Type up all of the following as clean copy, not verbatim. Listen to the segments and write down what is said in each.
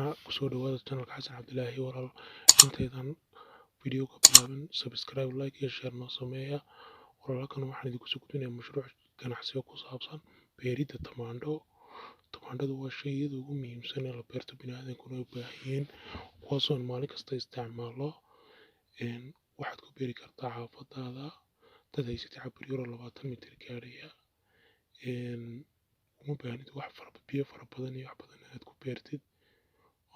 kusoo dhawaada channelka Xasan Cabdilaahi walaal intaydan videoga bilaabin subscribe like iyo share noo sameeya walaalkan waxaan idinku soo gudbinayaa mashruuc ganacsi oo ku saabsan beeridda tamaandhadu waa shayada ugu muhiimsan ee la beerto bini'aadamkuna u baahan yihiin kuwaasoo maalin kasta isticmaalo waxaad ku beeri kartaa xaafadaada dad haysatay cabir yar oo 20 mitir gaaraya uma baahnid biyo fara badan iyo wax badan inaad ku beertid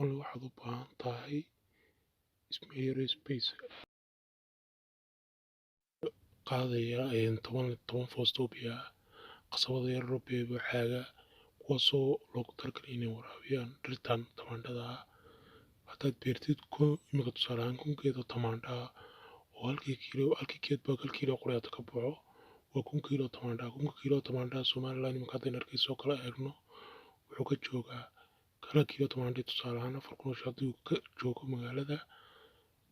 only waxaad u baahan tahay space qaadaya 10 foosto oo biyo ah qasabado yar oo biyo caaga kuwaasoo loogu talagalay inay waraabiyaan dhirtan tamaandhada ah haddaad beertid imika tusaale ahaan 1 geed oo tamaandho ah oo halkii geed baa 1 kiilo quraata ka baxo waa 1 kiilo tamaandho ah 1 kiilo tamaandho ah Somaliland imika haddaynu Hargeysa oo kale eegno wuxuu ka joogaa 1 kiilo tamaandho tusaale ahaan 4 kun oo shilin haddii uu ka joogo magaalada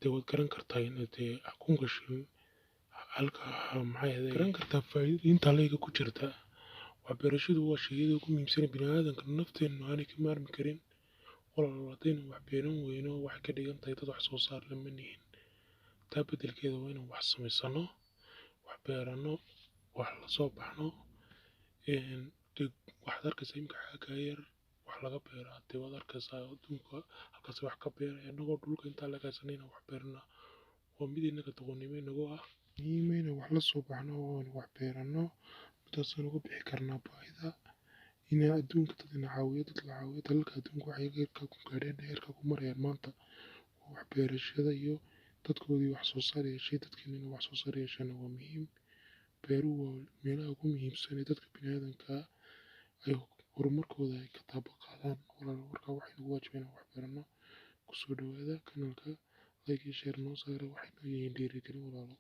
dee waad garan kartaa in dee 1,000 shilin halka maxay ahayd garan kartaa faa'iidada inta leega ku jirta waxbeerashadu waa shayada ugu muhiimsan ee bini'aadamka nafteenu aanay ka maarmi karin walaal haddaynu wax beeran weyno waxay ka dhigan tahay dad wax soo saar leh ma nihin taa beddelkeeda waa inaan wax samaysano wax beerano wax la soo baxno waxaad arkaysaa imika xagga yar wax laga beeraa dee waad arkaysaa adduunka halkaas wax ka beeraya annagoo dhulka intaa laga haysanay inaan wax beerna waa mid inaga doqonnimo inagu ah muhiim inaan wax la soo baxno oo aan wax beerano midaasaan uga bixi karnaa baahida inay adduunka dad ina caawiyo dad la caawiyo dalalka adduunka waxay heerka ku gaadheen heerka ku marayaan maanta waa wax beerashada iyo dadkoodii wax soo saar yeeshay dadkeena inay wax soo saar yeeshaana waa muhiim beeruhu waa meelaha ugu muhiimsan ee dadka bini'aadamka ay horumarkooda ay ka taaba qaadaan walaal markaa waxay nagu waajibeen inaan wax beerano kusoo dhawaada kanaalka like iyo share noo saara waxay noo yihiin dhiirigelin walaalo